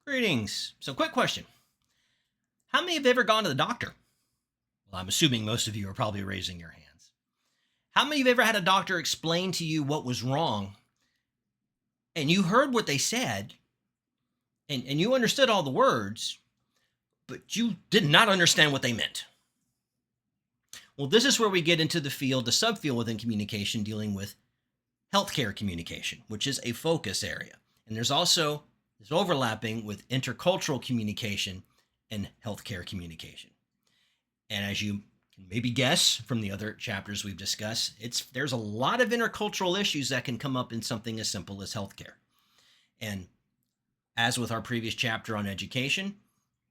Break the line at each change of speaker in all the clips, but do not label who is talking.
Greetings. So, quick question. How many have ever gone to the doctor? Well, I'm assuming most of you are probably raising your hands. How many have ever had a doctor explain to you what was wrong and you heard what they said and you understood all the words, but you did not understand what they meant? Well, this is where we get into the subfield within communication dealing with healthcare communication, which is a focus area. And there's also this overlapping with intercultural communication and healthcare communication. And as you can maybe guess from the other chapters we've discussed, there's a lot of intercultural issues that can come up in something as simple as healthcare. And as with our previous chapter on education,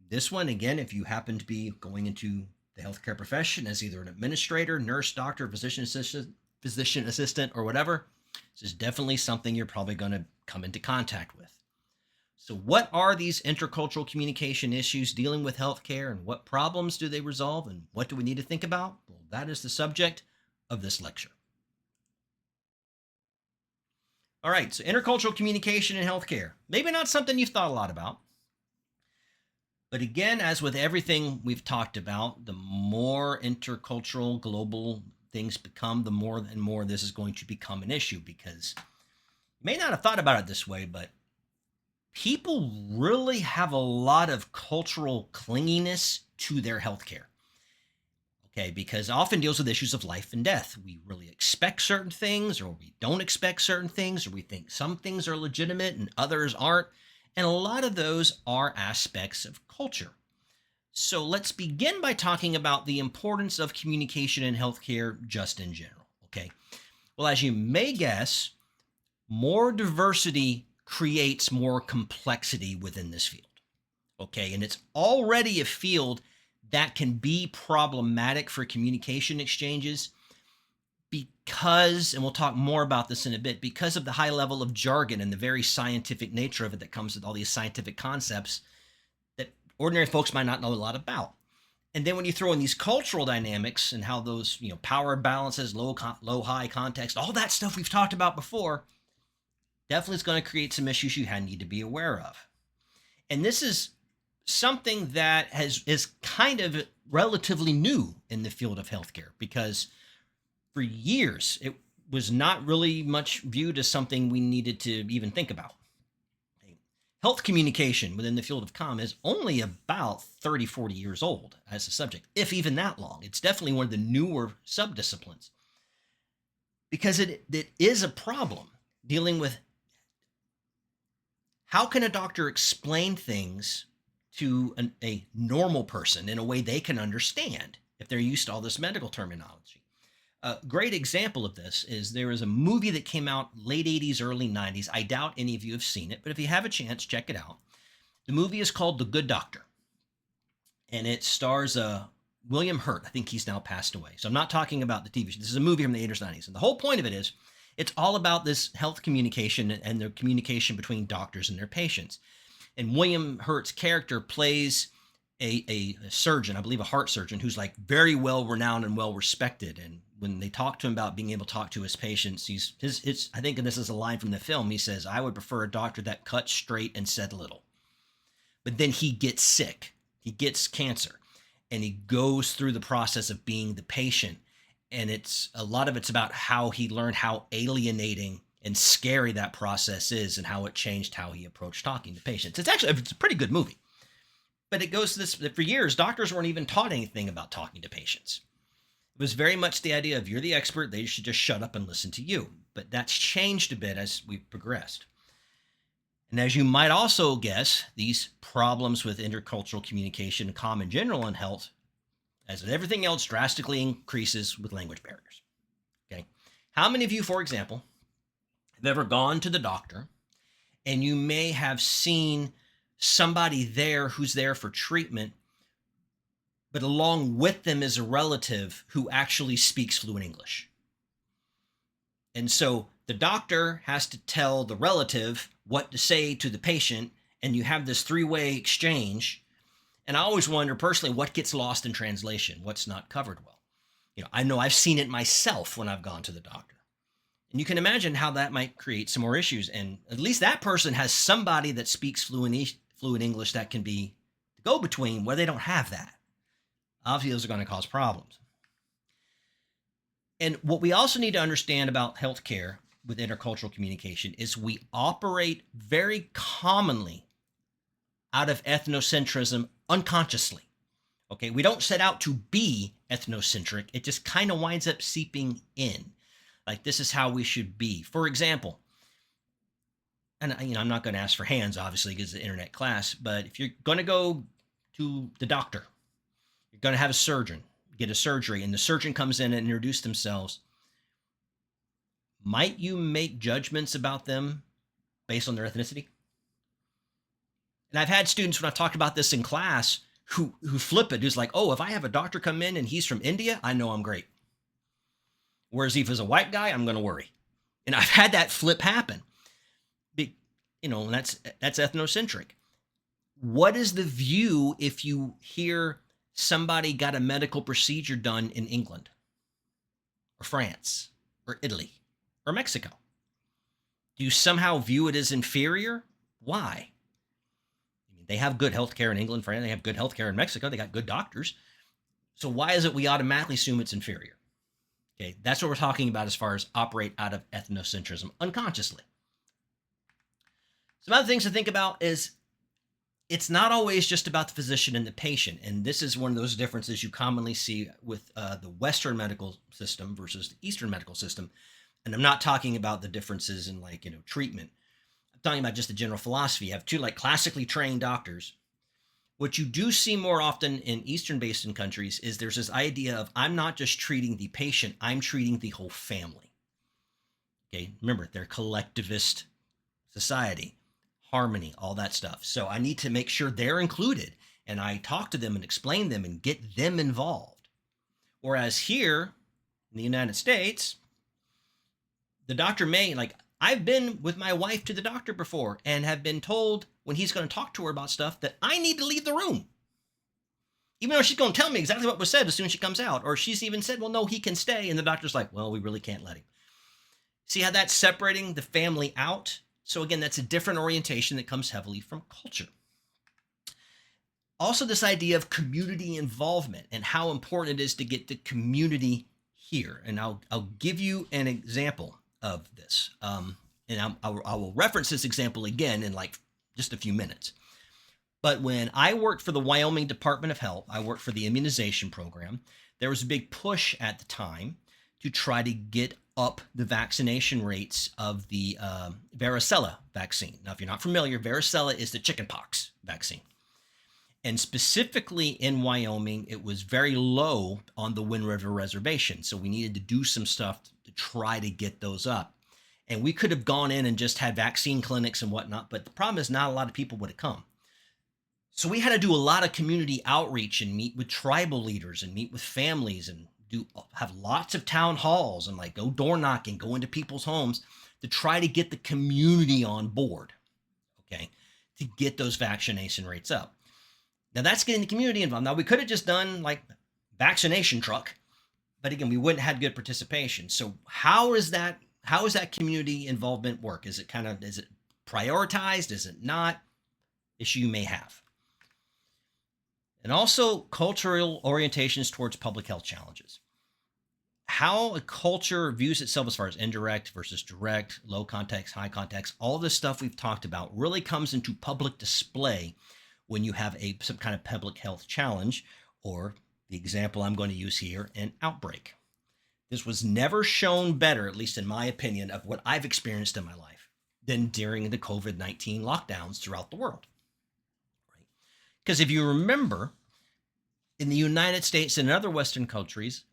this one, again, if you happen to be going into the healthcare profession as either an administrator, nurse, doctor, physician assistant, or whatever, this is definitely something you're probably going to come into contact with. So what are these intercultural communication issues dealing with healthcare, and what problems do they resolve, and what do we need to think about? Well, that is the subject of this lecture. All right, so intercultural communication in healthcare. Maybe not something you've thought a lot about. But again, as with everything we've talked about, the more intercultural, global things become, the more and more this is going to become an issue, because you may not have thought about it this way, but people really have a lot of cultural clinginess to their healthcare. Okay, because it often deals with issues of life and death. We really expect certain things, or we don't expect certain things, or we think some things are legitimate and others aren't. And a lot of those are aspects of culture. So let's begin by talking about the importance of communication in healthcare just in general. Okay, well, as you may guess, more diversity creates more complexity within this field. Okay, and it's already a field that can be problematic for communication exchanges because, and we'll talk more about this in a bit, because of the high level of jargon and the very scientific nature of it that comes with all these scientific concepts that ordinary folks might not know a lot about. And then when you throw in these cultural dynamics and how those, power balances, low high context, all that stuff we've talked about before, definitely is going to create some issues you need to be aware of. And this is something that is kind of relatively new in the field of healthcare, because for years it was not really much viewed as something we needed to even think about. Health communication within the field of comm is only about 30, 40 years old as a subject, if even that long. It's definitely one of the newer subdisciplines, because it is a problem dealing with how can a doctor explain things to a normal person in a way they can understand if they're used to all this medical terminology. A great example of this is there is a movie that came out late 80s, early 90s. I doubt any of you have seen it, but if you have a chance, check it out. The movie is called The Good Doctor, and it stars William Hurt. I think he's now passed away. So I'm not talking about the TV show. This is a movie from the 80s, 90s. And the whole point of it is it's all about this health communication and the communication between doctors and their patients. And William Hurt's character plays a surgeon, I believe a heart surgeon, who's like very well renowned and well respected. And when they talk to him about being able to talk to his patients, I think, and this is a line from the film, he says, "I would prefer a doctor that cut straight and said little." But then he gets sick, he gets cancer, and he goes through the process of being the patient. And a lot of it's about how he learned how alienating and scary that process is, and how it changed how he approached talking to patients. It's a pretty good movie. But it goes to this, for years, doctors weren't even taught anything about talking to patients. It was very much the idea of, you're the expert, they should just shut up and listen to you. But that's changed a bit as we've progressed. And as you might also guess, these problems with intercultural communication, comm in general, and health, as with everything else, drastically increases with language barriers. Okay, how many of you, for example, have ever gone to the doctor and you may have seen somebody there who's there for treatment, but along with them is a relative who actually speaks fluent English? And so the doctor has to tell the relative what to say to the patient, and you have this three-way exchange. And I always wonder personally, what gets lost in translation, what's not covered well. I know I've seen it myself when I've gone to the doctor. And you can imagine how that might create some more issues. And at least that person has somebody that speaks fluent fluent English that can be the go-between, where they don't have that. Obviously, those are going to cause problems. And what we also need to understand about healthcare with intercultural communication is we operate very commonly out of ethnocentrism unconsciously. Okay, we don't set out to be ethnocentric. It just kind of winds up seeping in. Like, this is how we should be. For example, and I'm not going to ask for hands, obviously, because it's an internet class, but if you're going to go to the doctor, you're going to have a surgeon, get a surgery, and the surgeon comes in and introduce themselves, might you make judgments about them based on their ethnicity? And I've had students, when I've talked about this in class, who flip it, who's like, oh, if I have a doctor come in and he's from India, I know I'm great. Whereas if he's a white guy, I'm going to worry. And I've had that flip happen. And that's ethnocentric. What is the view if you hear somebody got a medical procedure done in England or France or Italy or Mexico? Do you somehow view it as inferior? Why? They have good healthcare in England, France. They have good healthcare in Mexico. They got good doctors. So why is it we automatically assume it's inferior? Okay, that's what we're talking about as far as operate out of ethnocentrism unconsciously. Some other things to think about is it's not always just about the physician and the patient. And this is one of those differences you commonly see with the Western medical system versus the Eastern medical system. And I'm not talking about the differences in treatment. I'm talking about just the general philosophy. You have two classically trained doctors. What you do see more often in Eastern based countries is there's this idea of, I'm not just treating the patient, I'm treating the whole family. Okay, remember, they're collectivist society, harmony, all that stuff. So I need to make sure they're included, and I talk to them and explain them and get them involved. Whereas here in the United States, the doctor may, I've been with my wife to the doctor before and have been told when he's going to talk to her about stuff that I need to leave the room. Even though she's going to tell me exactly what was said as soon as she comes out. Or she's even said, well, no, he can stay. And the doctor's like, well, we really can't let him. See how that's separating the family out? So again, that's a different orientation that comes heavily from culture. Also, this idea of community involvement and how important it is to get the community here. And I'll give you an example of this. And I will reference this example again in just a few minutes. But when I worked for the Wyoming Department of Health, I worked for the immunization program. There was a big push at the time to try to get up the vaccination rates of the varicella vaccine. Now, if you're not familiar, varicella is the chickenpox vaccine. And specifically in Wyoming, it was very low on the Wind River Reservation. So we needed to do some stuff to try to get those up. And we could have gone in and just had vaccine clinics and whatnot, but the problem is not a lot of people would have come. So we had to do a lot of community outreach and meet with tribal leaders and meet with families and have lots of town halls and go door knocking, go into people's homes to try to get the community on board, okay, to get those vaccination rates up. Now that's getting the community involved. Now we could have just done vaccination truck, but again, we wouldn't have had good participation. So how is that community involvement work? Is it prioritized? Is it not? Issue you may have. And also cultural orientations towards public health challenges. How a culture views itself as far as indirect versus direct, low context, high context, all this stuff we've talked about really comes into public display when you have some kind of public health challenge, or the example I'm going to use here, an outbreak. This was never shown better, at least in my opinion, of what I've experienced in my life, than during the COVID-19 lockdowns throughout the world. Right? Because if you remember, in the United States and other Western countries,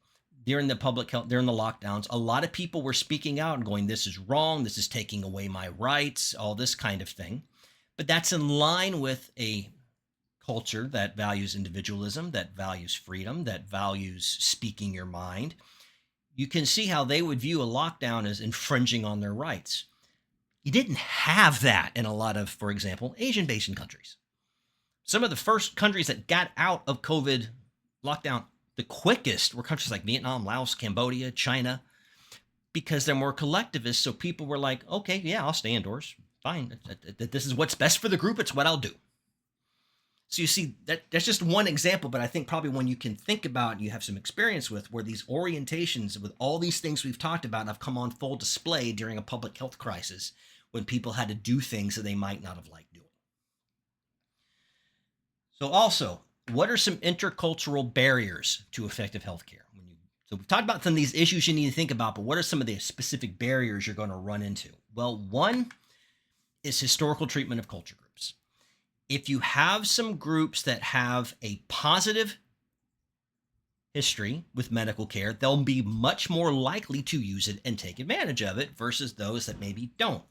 during the public health, during the lockdowns, a lot of people were speaking out and going, this is wrong, this is taking away my rights, all this kind of thing. But that's in line with a culture that values individualism, that values freedom, that values speaking your mind. You can see how they would view a lockdown as infringing on their rights. You didn't have that in a lot of, for example, Asian basin countries. Some of the first countries that got out of COVID lockdown the quickest were countries like Vietnam, Laos, Cambodia, China, because they're more collectivist. So people were like, okay, yeah, I'll stay indoors. Fine. This is what's best for the group. It's what I'll do. So you see that's just one example, but I think probably one you can think about and you have some experience with, where these orientations with all these things we've talked about have come on full display during a public health crisis when people had to do things that they might not have liked doing. So also, what are some intercultural barriers to effective healthcare? So we've talked about some of these issues you need to think about, but what are some of the specific barriers you're going to run into? Well, one is historical treatment of culture groups. If you have some groups that have a positive history with medical care, they'll be much more likely to use it and take advantage of it versus those that maybe don't.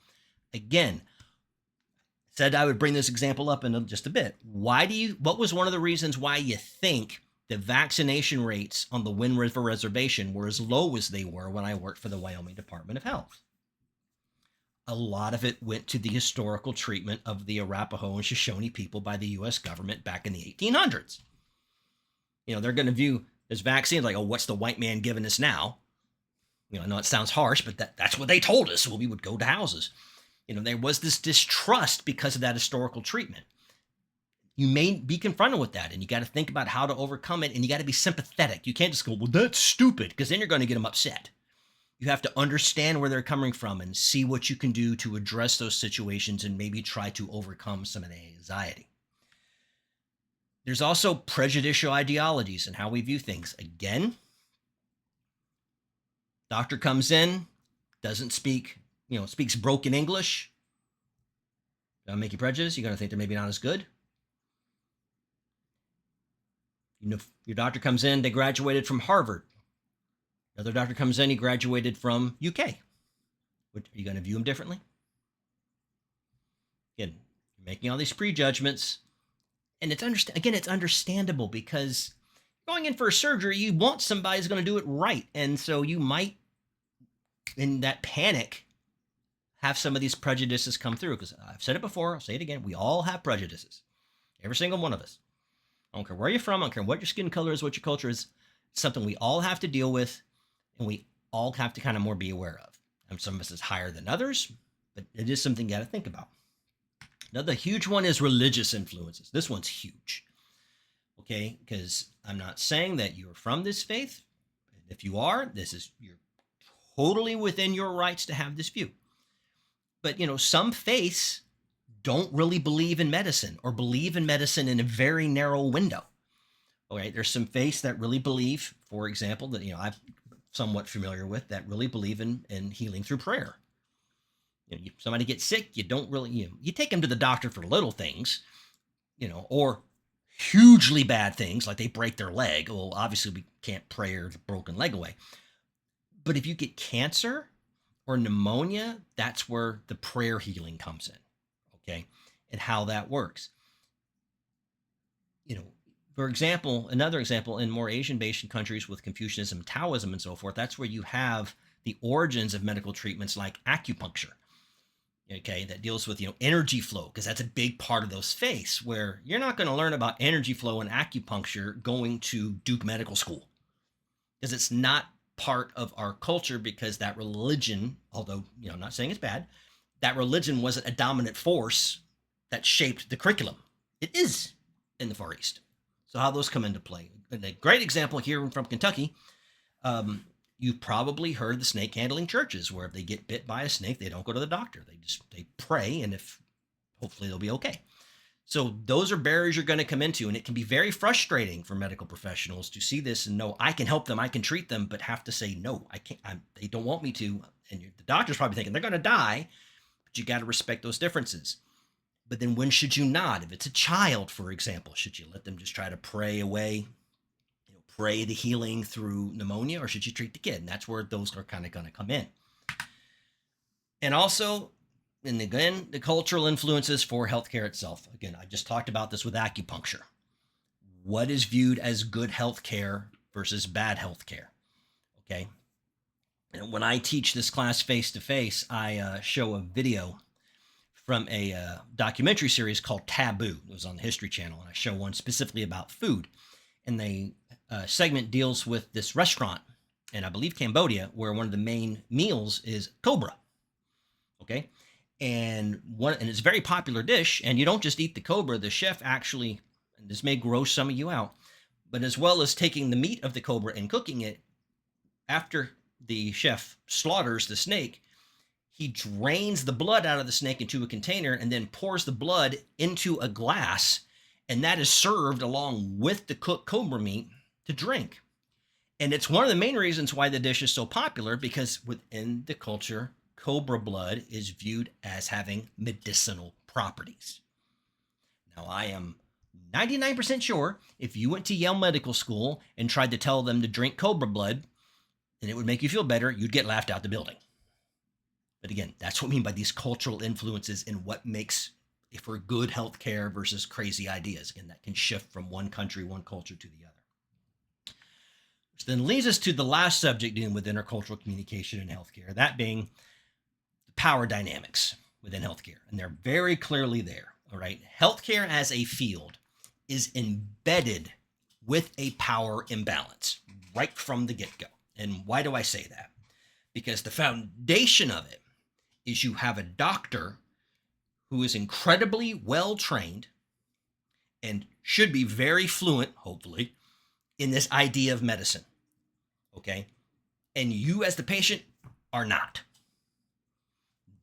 Again, said I would bring this example up in just a bit. What was one of the reasons why you think the vaccination rates on the Wind River Reservation were as low as they were when I worked for the Wyoming Department of Health? A lot of it went to the historical treatment of the Arapaho and Shoshone people by the U.S. government back in the 1800s. They're going to view this vaccine like, oh, what's the white man giving us now? I know it sounds harsh, but that's what they told us when we would go to houses. There was this distrust because of that historical treatment. You may be confronted with that, and you got to think about how to overcome it, and you got to be sympathetic. You can't just go, well, that's stupid, because then you're going to get them upset. You have to understand where they're coming from and see what you can do to address those situations and maybe try to overcome some of the anxiety. There's also prejudicial ideologies and how we view things. Again, doctor comes in, doesn't speak, speaks broken English. That'll make you prejudiced. You're going to think they're maybe not as good. Your doctor comes in, they graduated from Harvard. Another doctor comes in, he graduated from UK. Are you going to view him differently? Again, you're making all these prejudgments. And it's understandable, because going in for a surgery, you want somebody who's going to do it right. And so you might, in that panic, have some of these prejudices come through. Because I've said it before, I'll say it again, we all have prejudices. Every single one of us. I don't care where you're from, I don't care what your skin color is, what your culture is. It's something we all have to deal with, and we all have to kind of more be aware of. And some of us is higher than others, but it is something you got to think about. Another huge one is religious influences. This one's huge, okay? Because I'm not saying that you're from this faith. If you are, you're totally within your rights to have this view. But, some faiths don't really believe in medicine, or believe in medicine in a very narrow window. Okay, there's some faiths that really believe, for example, that I'm somewhat familiar with, that really believe in healing through prayer. Somebody gets sick, you don't really, you take them to the doctor for little things, or hugely bad things like they break their leg. Well, obviously we can't pray the broken leg away. But if you get cancer or pneumonia, that's where the prayer healing comes in. Okay, and how that works. For example, another example, in more Asian-based countries with Confucianism, Taoism, and so forth, that's where you have the origins of medical treatments like acupuncture. Okay, that deals with energy flow, because that's a big part of those faiths, where you're not going to learn about energy flow and acupuncture going to Duke Medical School, because it's not part of our culture, because that religion, although I'm not saying it's bad, that religion wasn't a dominant force that shaped the curriculum. It is in the Far East. So how those come into play. And a great example here from Kentucky, you've probably heard the snake handling churches, where if they get bit by a snake, they don't go to the doctor. They pray, and hopefully they'll be okay. So those are barriers you're going to come into, and it can be very frustrating for medical professionals to see this and know I can help them, I can treat them, but have to say, no, I can't, they don't want me to. And the doctor's probably thinking they're going to die, but you got to respect those differences. But then when should you not? If it's a child, for example, should you let them just try to pray away, pray the healing through pneumonia, or should you treat the kid? And that's where those are kind of going to come in. And also, and again, the cultural influences for healthcare itself. Again, I just talked about this with acupuncture. What is viewed as good healthcare versus bad healthcare? Okay. And when I teach this class face-to-face, I show a video from a documentary series called Taboo. It was on the History Channel, and I show one specifically about food. And the segment deals with this restaurant in, I believe, Cambodia, where one of the main meals is cobra. Okay, and it's a very popular dish. And you don't just eat the cobra. The chef actually, and this may gross some of you out, but as well as taking the meat of the cobra and cooking it, after the chef slaughters the snake, he drains the blood out of the snake into a container and then pours the blood into a glass, and that is served along with the cooked cobra meat to drink. And it's one of the main reasons why the dish is so popular, because within the culture, cobra blood is viewed as having medicinal properties. Now, I am 99% sure if you went to Yale Medical School and tried to tell them to drink cobra blood and it would make you feel better, you'd get laughed out the building. But again, that's what I mean by these cultural influences and what makes for good healthcare versus crazy ideas. Again, that can shift from one country, one culture to the other. Which then leads us to the last subject dealing with intercultural communication in healthcare, that being the power dynamics within healthcare. And they're very clearly there. All right. Healthcare as a field is embedded with a power imbalance right from the get-go. And why do I say that? Because the foundation of it is you have a doctor who is incredibly well trained and should be very fluent, hopefully, in this idea of medicine. Okay? And you as the patient are not.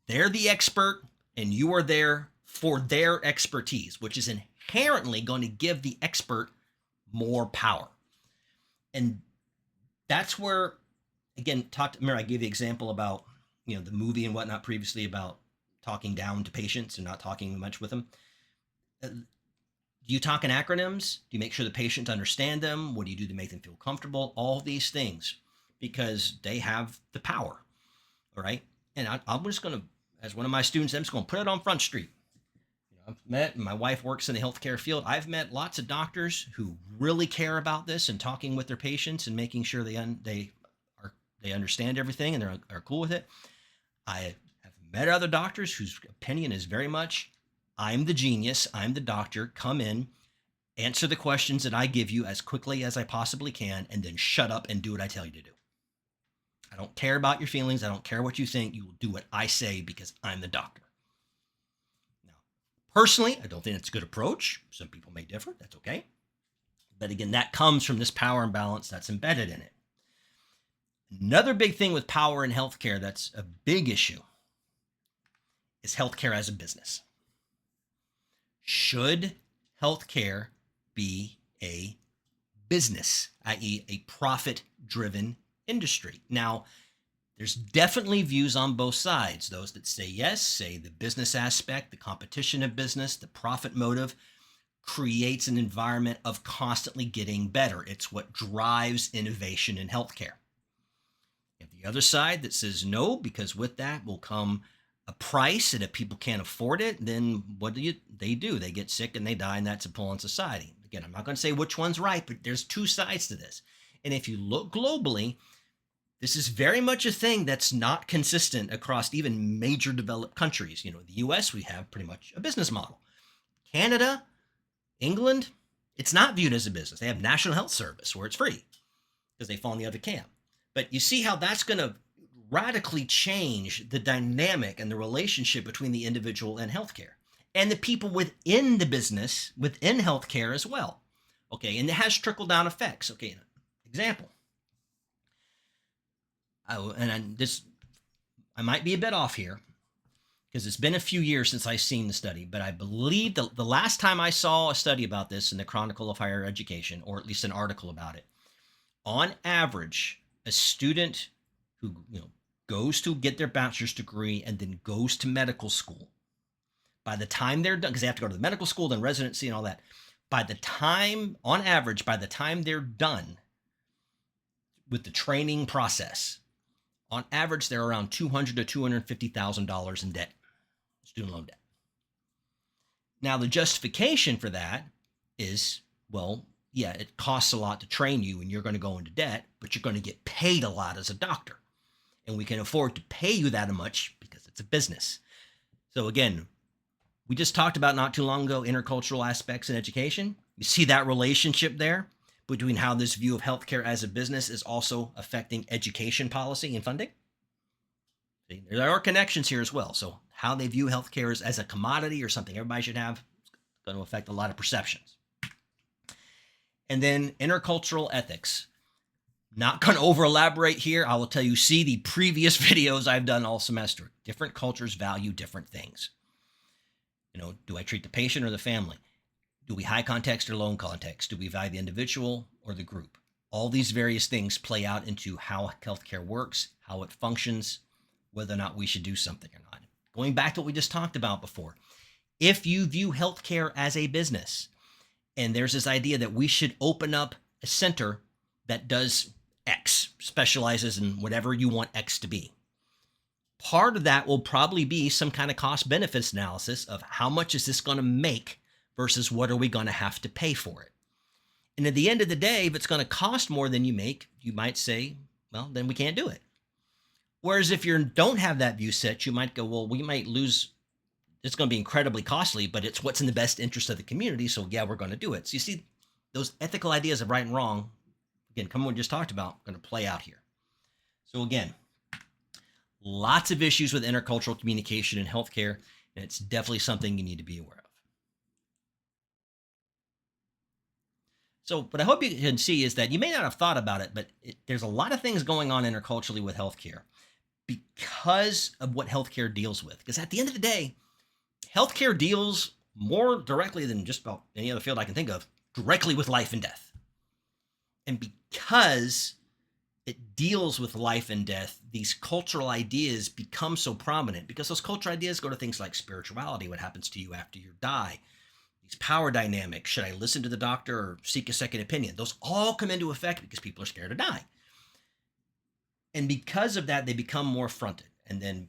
They're the expert and you are there for their expertise, which is inherently going to give the expert more power. And that's where, again, remember I gave the example about, the movie and whatnot previously about talking down to patients and not talking much with them. Do you talk in acronyms? Do you make sure the patients understand them? What do you do to make them feel comfortable? All these things, because they have the power. All right. And I'm just going to, as one of my students, I'm just going to put it on Front Street. My wife works in the healthcare field. I've met lots of doctors who really care about this and talking with their patients and making sure they understand everything and are cool with it. I have met other doctors whose opinion is very much, I'm the genius, I'm the doctor, come in, answer the questions that I give you as quickly as I possibly can, and then shut up and do what I tell you to do. I don't care about your feelings. I don't care what you think. You will do what I say because I'm the doctor. Now, personally, I don't think it's a good approach. Some people may differ. That's okay. But again, that comes from this power imbalance that's embedded in it. Another big thing with power in healthcare that's a big issue is healthcare as a business. Should healthcare be a business, i.e., a profit-driven industry? Now, there's definitely views on both sides. Those that say yes, say the business aspect, the competition of business, the profit motive creates an environment of constantly getting better. It's what drives innovation in healthcare. You have the other side that says no, because with that will come a price, and if people can't afford it, then what do? They get sick and they die, and that's a pull on society. Again, I'm not going to say which one's right, but there's two sides to this. And if you look globally, this is very much a thing that's not consistent across even major developed countries. The US, we have pretty much a business model. Canada, England, it's not viewed as a business. They have National Health Service where it's free because they fall in the other camp. But you see how that's going to radically change the dynamic and the relationship between the individual and healthcare and the people within the business, within healthcare as well. Okay, and it has trickle-down effects. Okay, example. I might be a bit off here because it's been a few years since I've seen the study, but I believe the last time I saw a study about this in the Chronicle of Higher Education, or at least an article about it, on average, a student who goes to get their bachelor's degree and then goes to medical school, by the time they're done, because they have to go to the medical school, then residency and all that, on average, by the time they're done with the training process, on average, they're around $200,000 to $250,000 in debt, student loan debt. Now, the justification for that is, well, yeah, it costs a lot to train you and you're going to go into debt, but you're going to get paid a lot as a doctor. And we can afford to pay you that much because it's a business. So again, we just talked about not too long ago intercultural aspects in education. You see that relationship there between how this view of healthcare as a business is also affecting education policy and funding. See, there are connections here as well. So how they view healthcare as a commodity or something everybody should have is going to affect a lot of perceptions. And then intercultural ethics. Not going to over elaborate here. I will tell you, see the previous videos I've done all semester. Different cultures value different things. Do I treat the patient or the family? Do we high context or low context? Do we value the individual or the group? All these various things play out into how healthcare works, how it functions, whether or not we should do something or not. Going back to what we just talked about before, if you view healthcare as a business, and there's this idea that we should open up a center that does X, specializes in whatever you want X to be. Part of that will probably be some kind of cost benefits analysis of how much is this going to make versus what are we going to have to pay for it. And at the end of the day, if it's going to cost more than you make, you might say, well, then we can't do it. Whereas if you don't have that view set, you might go, well, we might lose. It's going to be incredibly costly, but it's what's in the best interest of the community. So yeah, we're going to do it. So you see, those ethical ideas of right and wrong, again, come on, we just talked about, going to play out here. So again, lots of issues with intercultural communication in healthcare, and it's definitely something you need to be aware of. So what I hope you can see is that you may not have thought about it, but there's a lot of things going on interculturally with healthcare because of what healthcare deals with. Because at the end of the day, healthcare deals more directly than just about any other field I can think of, directly with life and death. And because it deals with life and death, these cultural ideas become so prominent because those cultural ideas go to things like spirituality, what happens to you after you die, these power dynamics, should I listen to the doctor or seek a second opinion? Those all come into effect because people are scared to die. And because of that, they become more fronted. And then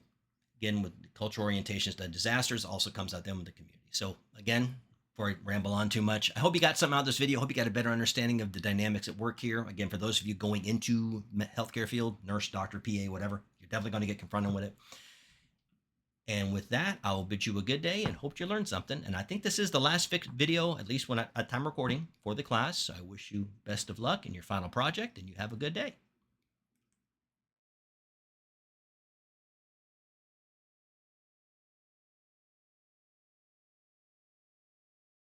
again, with cultural orientations to disasters also comes out then with the community. So again, before I ramble on too much, I hope you got something out of this video. I hope you got a better understanding of the dynamics at work here. Again, for those of you going into healthcare field, nurse, doctor, PA, whatever, you're definitely going to get confronted with it. And with that, I will bid you a good day and hope you learned something. And I think this is the last video, at least when at time recording for the class. So I wish you best of luck in your final project and you have a good day.